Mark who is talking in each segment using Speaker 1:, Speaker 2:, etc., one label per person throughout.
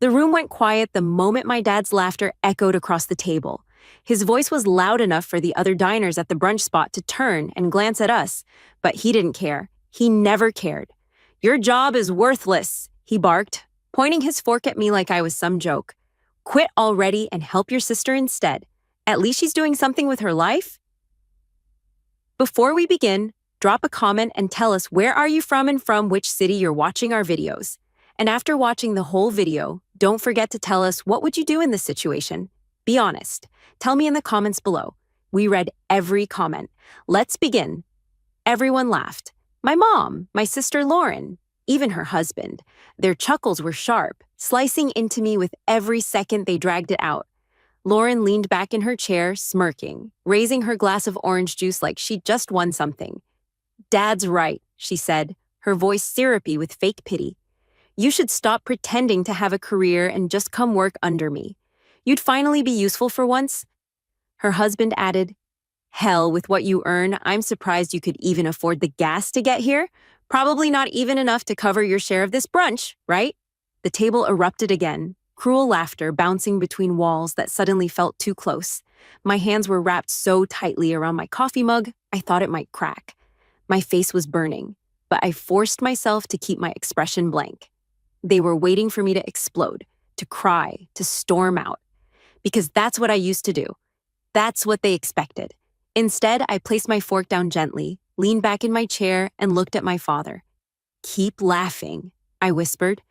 Speaker 1: The room went quiet the moment my dad's laughter echoed across the table. His voice was loud enough for the other diners at the brunch spot to turn and glance at us, but he didn't care. He never cared. "Your job is worthless," he barked, pointing his fork at me like I was some joke. "Quit already and help your sister instead. At least she's doing something with her life." Before we begin, drop a comment and tell us where are you from and from which city you're watching our videos. And after watching the whole video, don't forget to tell us what would you do in this situation. Be honest. Tell me in the comments below. We read every comment. Let's begin. Everyone laughed. My mom, my sister Lauren, even her husband. Their chuckles were sharp, slicing into me with every second they dragged it out. Lauren leaned back in her chair, smirking, raising her glass of orange juice like she'd just won something. "Dad's right," she said, her voice syrupy with fake pity. "You should stop pretending to have a career and just come work under me. You'd finally be useful for once." Her husband added, "Hell, with what you earn, I'm surprised you could even afford the gas to get here. Probably not even enough to cover your share of this brunch, right?" The table erupted again, cruel laughter bouncing between walls that suddenly felt too close. My hands were wrapped so tightly around my coffee mug, I thought it might crack. My face was burning, but I forced myself to keep my expression blank. They were waiting for me to explode, to cry, to storm out. Because that's what I used to do. That's what they expected. Instead, I placed my fork down gently, leaned back in my chair, and looked at my father. "Keep laughing," I whispered.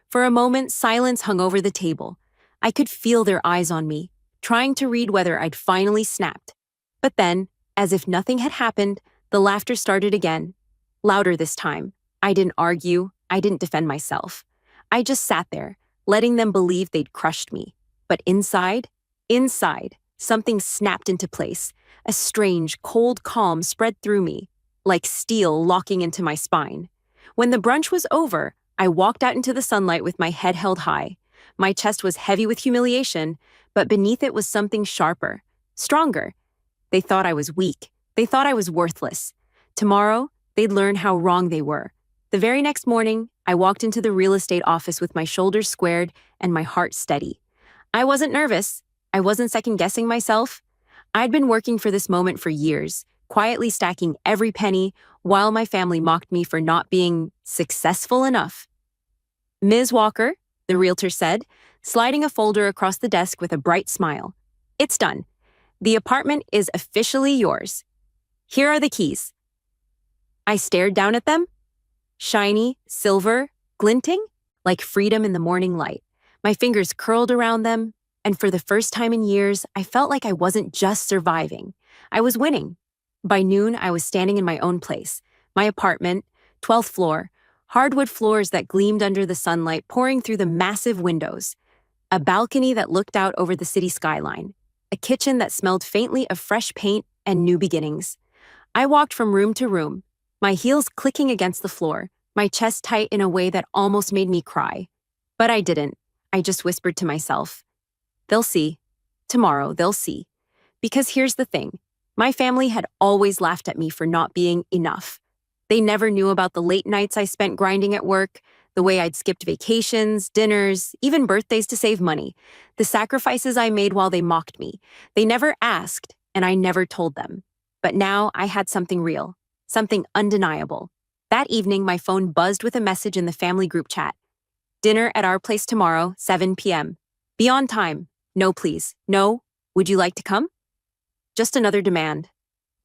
Speaker 1: For a moment, silence hung over the table. I could feel their eyes on me, trying to read whether I'd finally snapped. But then, as if nothing had happened, the laughter started again. Louder this time. I didn't argue. I didn't defend myself. I just sat there, letting them believe they'd crushed me. But inside, something snapped into place. A strange, cold calm spread through me, like steel locking into my spine. When the brunch was over, I walked out into the sunlight with my head held high. My chest was heavy with humiliation, but beneath it was something sharper, stronger. They thought I was weak. They thought I was worthless. Tomorrow, they'd learn how wrong they were. The very next morning, I walked into the real estate office with my shoulders squared and my heart steady. I wasn't nervous. I wasn't second-guessing myself. I'd been working for this moment for years, quietly stacking every penny while my family mocked me for not being successful enough. "Ms. Walker," the realtor said, sliding a folder across the desk with a bright smile. "It's done. The apartment is officially yours. Here are the keys." I stared down at them. Shiny, silver, glinting, like freedom in the morning light. My fingers curled around them, and for the first time in years, I felt like I wasn't just surviving. I was winning. By noon, I was standing in my own place, my apartment, 12th floor, hardwood floors that gleamed under the sunlight pouring through the massive windows, a balcony that looked out over the city skyline, a kitchen that smelled faintly of fresh paint and new beginnings. I walked from room to room, my heels clicking against the floor, my chest tight in a way that almost made me cry. But I didn't. I just whispered to myself, "They'll see. Tomorrow, they'll see." Because here's the thing. My family had always laughed at me for not being enough. They never knew about the late nights I spent grinding at work, the way I'd skipped vacations, dinners, even birthdays to save money, the sacrifices I made while they mocked me. They never asked, and I never told them. But now I had something real, something undeniable. That evening, my phone buzzed with a message in the family group chat. "Dinner at our place tomorrow, 7 p.m. Be on time. No, please. No. Would you like to come?" Just another demand.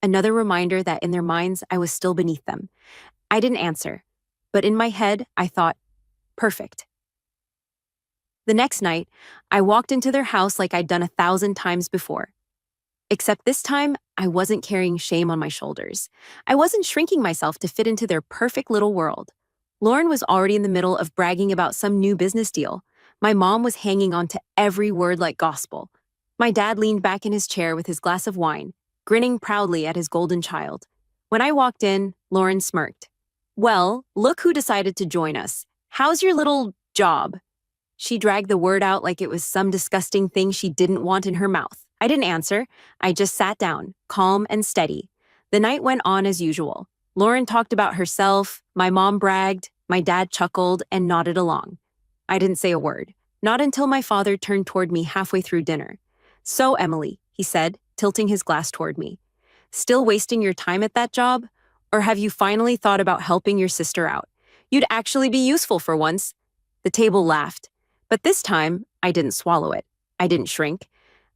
Speaker 1: Another reminder that in their minds, I was still beneath them. I didn't answer, but in my head, I thought, perfect. The next night, I walked into their house like I'd done 1,000 times before. Except this time, I wasn't carrying shame on my shoulders. I wasn't shrinking myself to fit into their perfect little world. Lauren was already in the middle of bragging about some new business deal. My mom was hanging on to every word like gospel. My dad leaned back in his chair with his glass of wine, grinning proudly at his golden child. When I walked in, Lauren smirked. "Well, look who decided to join us. How's your little job?" She dragged the word out like it was some disgusting thing she didn't want in her mouth. I didn't answer. I just sat down, calm and steady. The night went on as usual. Lauren talked about herself, my mom bragged, my dad chuckled and nodded along. I didn't say a word. Not until my father turned toward me halfway through dinner. "So, Emily," he said, tilting his glass toward me, "still wasting your time at that job? Or have you finally thought about helping your sister out? You'd actually be useful for once." The table laughed. But this time, I didn't swallow it. I didn't shrink.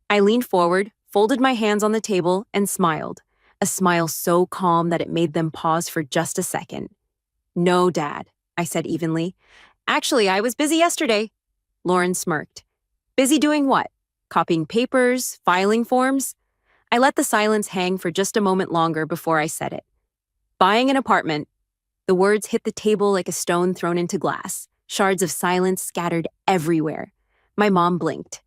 Speaker 1: I leaned forward, folded my hands on the table, and smiled. A smile so calm that it made them pause for just a second. "No, Dad," I said evenly. "Actually, I was busy yesterday." Lauren smirked. "Busy doing what? Copying papers, filing forms?" I let the silence hang for just a moment longer before I said it. "Buying an apartment." The words hit the table like a stone thrown into glass, shards of silence scattered everywhere. My mom blinked.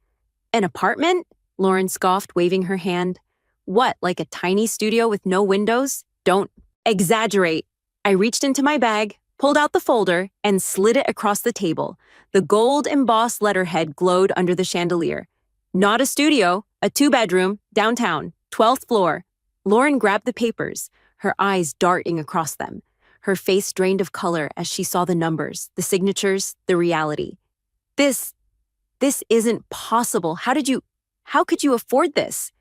Speaker 1: "An apartment?" Lauren scoffed, waving her hand. "What, like a tiny studio with no windows? Don't exaggerate." I reached into my bag, pulled out the folder, and slid it across the table. The gold-embossed letterhead glowed under the chandelier. "Not a studio, a 2-bedroom, downtown, 12th floor." Lauren grabbed the papers, her eyes darting across them. Her face drained of color as she saw the numbers, the signatures, the reality. This isn't possible. How could you afford this?"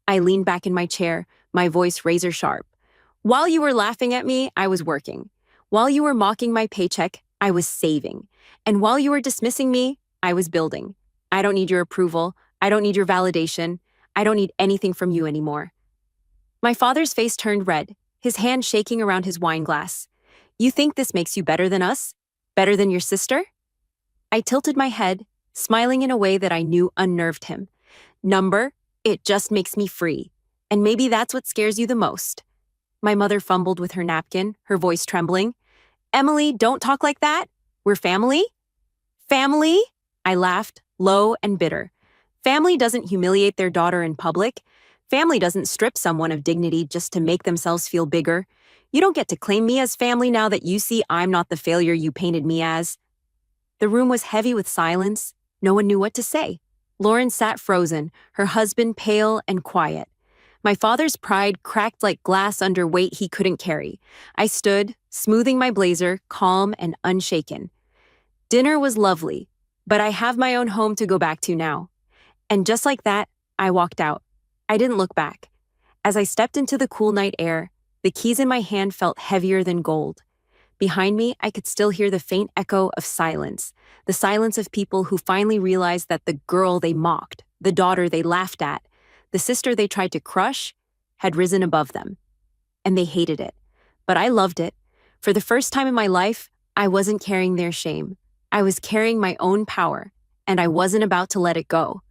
Speaker 1: I leaned back in my chair, my voice razor sharp. "While you were laughing at me, I was working. While you were mocking my paycheck, I was saving. And while you were dismissing me, I was building. I don't need your approval. I don't need your validation. I don't need anything from you anymore." My father's face turned red, his hand shaking around his wine glass. "You think this makes you better than us? Better than your sister?" I tilted my head, smiling in a way that I knew unnerved him. "Number, it just makes me free. And maybe that's what scares you the most." My mother fumbled with her napkin, her voice trembling. "Emily, don't talk like that. We're family." "Family?" I laughed, low and bitter. "Family doesn't humiliate their daughter in public. Family doesn't strip someone of dignity just to make themselves feel bigger. You don't get to claim me as family now that you see I'm not the failure you painted me as." The room was heavy with silence. No one knew what to say. Lauren sat frozen, her husband pale and quiet. My father's pride cracked like glass under weight he couldn't carry. I stood, smoothing my blazer, calm and unshaken. "Dinner was lovely, but I have my own home to go back to now." And just like that, I walked out. I didn't look back. As I stepped into the cool night air, the keys in my hand felt heavier than gold. Behind me, I could still hear the faint echo of silence, the silence of people who finally realized that the girl they mocked, the daughter they laughed at, the sister they tried to crush, had risen above them. And they hated it. But I loved it. For the first time in my life, I wasn't carrying their shame. I was carrying my own power, and I wasn't about to let it go.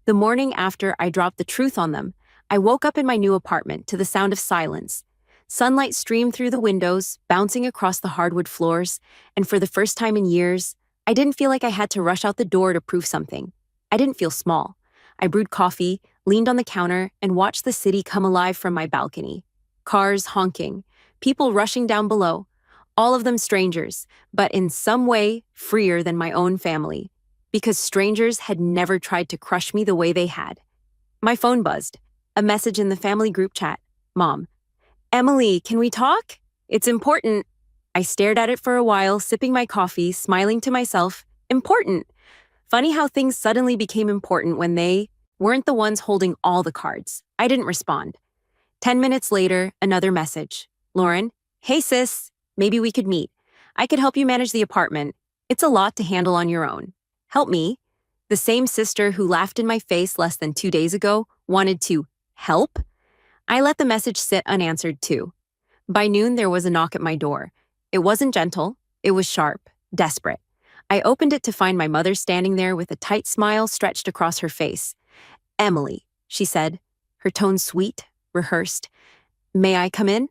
Speaker 1: The morning after I dropped the truth on them, I woke up in my new apartment to the sound of silence. Sunlight streamed through the windows, bouncing across the hardwood floors, and for the first time in years, I didn't feel like I had to rush out the door to prove something. I didn't feel small. I brewed coffee, leaned on the counter, and watched the city come alive from my balcony. Cars honking, people rushing down below, all of them strangers, but in some way freer than my own family, because strangers had never tried to crush me the way they had. My phone buzzed. A message in the family group chat. "Mom. Emily, can we talk? It's important." I stared at it for a while, sipping my coffee, smiling to myself. Important. Funny how things suddenly became important when they weren't the ones holding all the cards. I didn't respond. 10 minutes later, another message. "Lauren, hey sis, maybe we could meet. I could help you manage the apartment. It's a lot to handle on your own. Help me." The same sister who laughed in my face less than 2 days ago wanted to help? I let the message sit unanswered too. By noon, there was a knock at my door. It wasn't gentle. It was sharp, desperate. I opened it to find my mother standing there with a tight smile stretched across her face. "Emily," she said, her tone sweet, rehearsed. "May I come in?"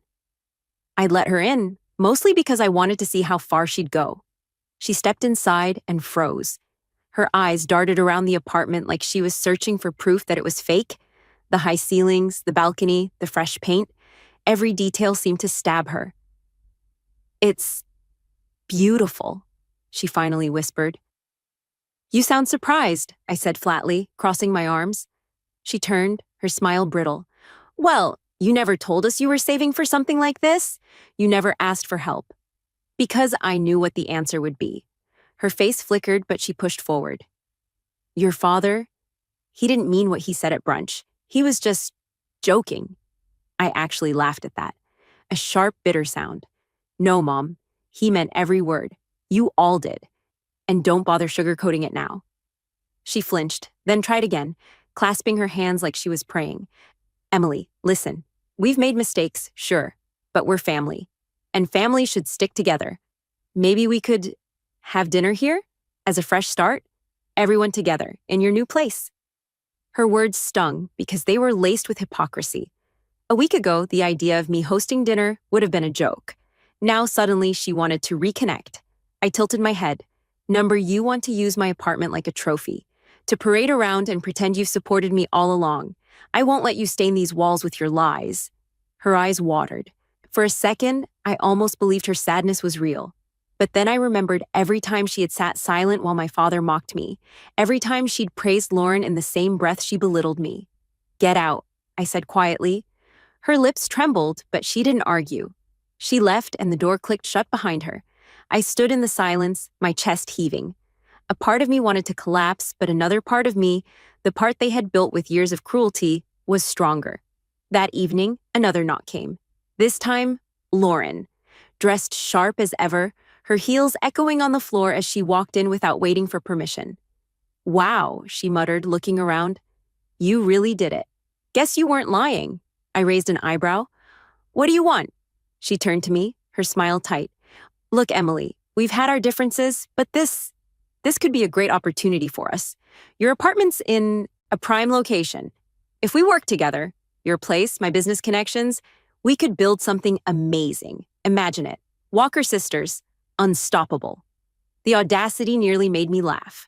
Speaker 1: I'd let her in, mostly because I wanted to see how far she'd go. She stepped inside and froze. Her eyes darted around the apartment like she was searching for proof that it was fake. The high ceilings, the balcony, the fresh paint, every detail seemed to stab her. "It's beautiful," she finally whispered. "You sound surprised," I said flatly, crossing my arms. She turned, her smile brittle. "Well, you never told us you were saving for something like this. You never asked for help." Because I knew what the answer would be. Her face flickered, but she pushed forward. Your father? He didn't mean what he said at brunch. He was just joking. I actually laughed at that. A sharp, bitter sound. No, Mom. He meant every word. You all did. And don't bother sugarcoating it now. She flinched, then tried again, clasping her hands like she was praying. Emily, listen. We've made mistakes, sure, but we're family. And family should stick together. Maybe we could have dinner here as a fresh start? Everyone together in your new place. Her words stung because they were laced with hypocrisy. A week ago, the idea of me hosting dinner would have been a joke. Now suddenly she wanted to reconnect. I tilted my head. Number, you want to use my apartment like a trophy, to parade around and pretend you've supported me all along. I won't let you stain these walls with your lies. Her eyes watered. For a second, I almost believed her sadness was real. But then I remembered every time she had sat silent while my father mocked me, every time she'd praised Lauren in the same breath she belittled me. Get out, I said quietly. Her lips trembled, but she didn't argue. She left and the door clicked shut behind her. I stood in the silence, my chest heaving. A part of me wanted to collapse, but another part of me, the part they had built with years of cruelty, was stronger. That evening, another knock came. This time, Lauren. Dressed sharp as ever, her heels echoing on the floor as she walked in without waiting for permission. Wow, she muttered, looking around. You really did it. Guess you weren't lying. I raised an eyebrow. What do you want? She turned to me, her smile tight. Look, Emily, we've had our differences, but this could be a great opportunity for us. Your apartment's in a prime location. If we work together, your place, my business connections, we could build something amazing. Imagine it. Walker Sisters, unstoppable. The audacity nearly made me laugh.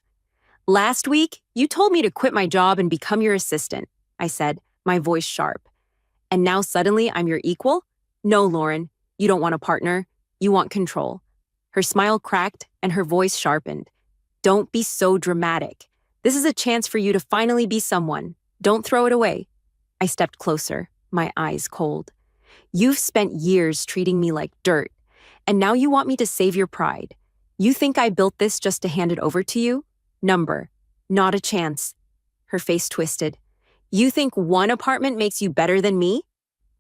Speaker 1: Last week, you told me to quit my job and become your assistant, I said, my voice sharp. And now suddenly I'm your equal? No, Lauren, you don't want a partner. You want control. Her smile cracked and her voice sharpened. Don't be so dramatic. This is a chance for you to finally be someone. Don't throw it away. I stepped closer, my eyes cold. You've spent years treating me like dirt, and now you want me to save your pride. You think I built this just to hand it over to you? Number, not a chance. Her face twisted. You think one apartment makes you better than me?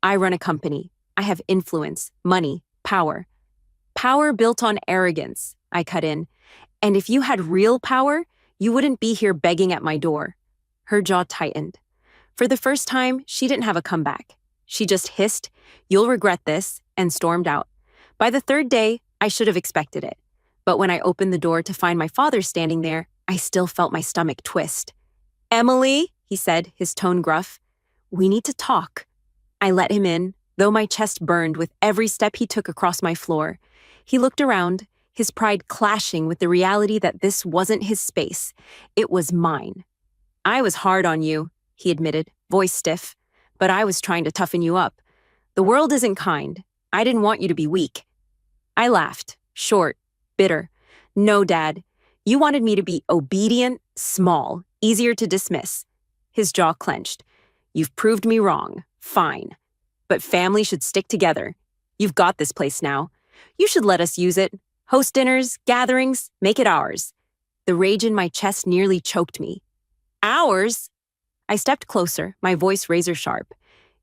Speaker 1: I run a company. I have influence, money, power. Power built on arrogance, I cut in. And if you had real power, you wouldn't be here begging at my door. Her jaw tightened. For the first time, she didn't have a comeback. She just hissed, "You'll regret this," and stormed out. By the third day, I should have expected it. But when I opened the door to find my father standing there, I still felt my stomach twist. Emily, he said, his tone gruff, we need to talk. I let him in, though my chest burned with every step he took across my floor. He looked around, his pride clashing with the reality that this wasn't his space. It was mine. I was hard on you, he admitted, voice stiff, but I was trying to toughen you up. The world isn't kind. I didn't want you to be weak. I laughed, short, bitter. No, Dad. You wanted me to be obedient, small, easier to dismiss. His jaw clenched. You've proved me wrong. Fine. But family should stick together. You've got this place now. You should let us use it. Host dinners, gatherings, make it ours. The rage in my chest nearly choked me. Ours? I stepped closer, my voice razor sharp.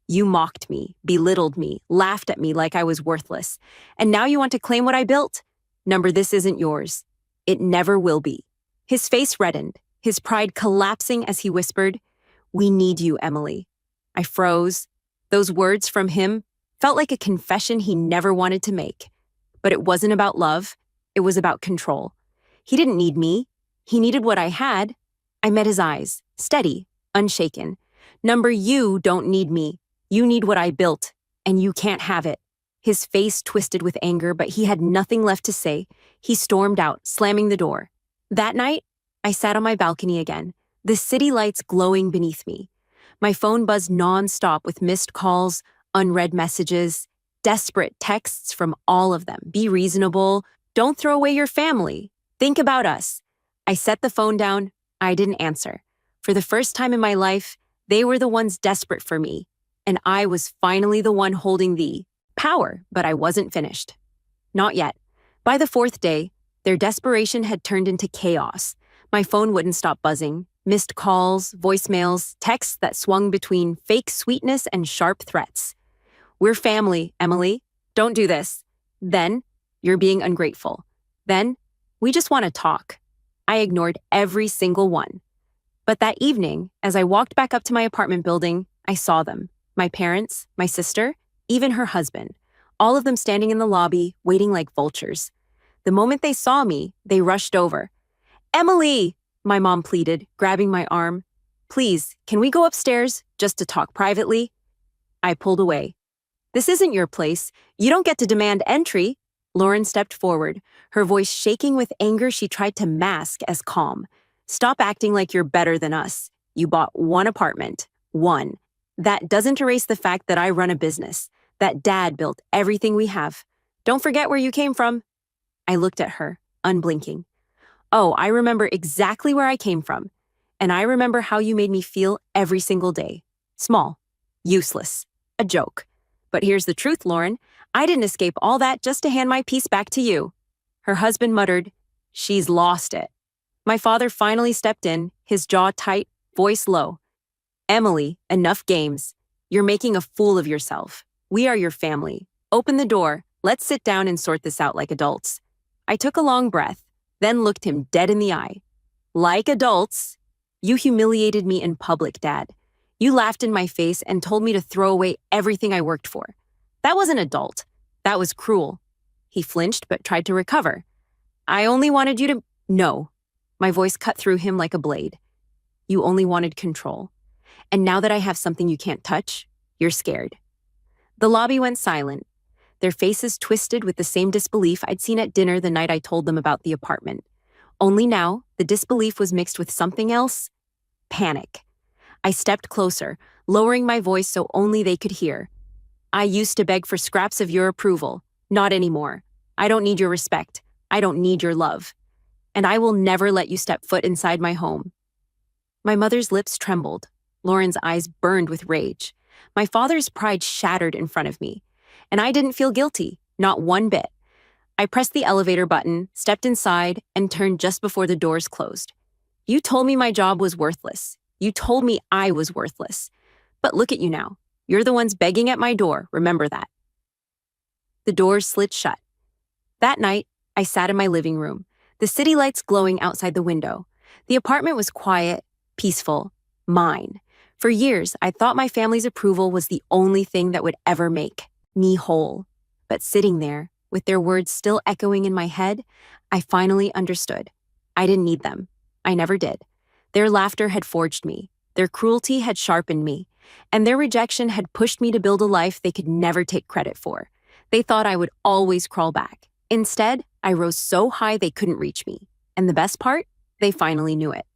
Speaker 1: You mocked me, belittled me, laughed at me like I was worthless. And now you want to claim what I built? Number, this isn't yours. It never will be. His face reddened, his pride collapsing as he whispered, We need you, Emily. I froze. Those words from him felt like a confession he never wanted to make. But it wasn't about love. It was about control. He didn't need me. He needed what I had. I met his eyes, steady, unshaken. Number, you don't need me. You need what I built, and you can't have it. His face twisted with anger, but he had nothing left to say. He stormed out, slamming the door. That night, I sat on my balcony again, the city lights glowing beneath me. My phone buzzed nonstop with missed calls, unread messages, desperate texts from all of them. Be reasonable. Don't throw away your family. Think about us. I set the phone down. I didn't answer. For the first time in my life, they were the ones desperate for me, and I was finally the one holding the power, but I wasn't finished. Not yet. By the fourth day, their desperation had turned into chaos. My phone wouldn't stop buzzing. Missed calls, voicemails, texts that swung between fake sweetness and sharp threats. We're family, Emily. Don't do this. Then, you're being ungrateful. Then, we just want to talk. I ignored every single one. But that evening, as I walked back up to my apartment building, I saw them. My parents, my sister, even her husband. All of them standing in the lobby, waiting like vultures. The moment they saw me, they rushed over. "Emily!" my mom pleaded, grabbing my arm. "Please, can we go upstairs, just to talk privately?" I pulled away. "This isn't your place. You don't get to demand entry." Lauren stepped forward, her voice shaking with anger she tried to mask as calm. "Stop acting like you're better than us. You bought one apartment. One. That doesn't erase the fact that I run a business, that Dad built everything we have. Don't forget where you came from." I looked at her, unblinking. "Oh, I remember exactly where I came from. And I remember how you made me feel every single day. Small. Useless. A joke. But here's the truth, Lauren. I didn't escape all that just to hand my piece back to you." Her husband muttered, "She's lost it." My father finally stepped in, his jaw tight, voice low. "Emily, enough games. You're making a fool of yourself. We are your family. Open the door. Let's sit down and sort this out like adults." I took a long breath, then looked him dead in the eye. "Like adults? You humiliated me in public, Dad. You laughed in my face and told me to throw away everything I worked for. That wasn't adult. That was cruel." He flinched but tried to recover. "I only wanted you to—" "No." My voice cut through him like a blade. "You only wanted control. And now that I have something you can't touch, you're scared." The lobby went silent, their faces twisted with the same disbelief I'd seen at dinner the night I told them about the apartment. Only now, the disbelief was mixed with something else. Panic. I stepped closer, lowering my voice so only they could hear. "I used to beg for scraps of your approval. Not anymore. I don't need your respect. I don't need your love. And I will never let you step foot inside my home." My mother's lips trembled. Lauren's eyes burned with rage. My father's pride shattered in front of me. And I didn't feel guilty, not one bit. I pressed the elevator button, stepped inside, and turned just before the doors closed. "You told me my job was worthless. You told me I was worthless. But look at you now. You're the ones begging at my door, remember that." The doors slid shut. That night, I sat in my living room, the city lights glowing outside the window. The apartment was quiet, peaceful, mine. For years, I thought my family's approval was the only thing that would ever make me whole. But sitting there, with their words still echoing in my head, I finally understood. I didn't need them. I never did. Their laughter had forged me. Their cruelty had sharpened me. And their rejection had pushed me to build a life they could never take credit for. They thought I would always crawl back. Instead, I rose so high they couldn't reach me. And the best part? They finally knew it.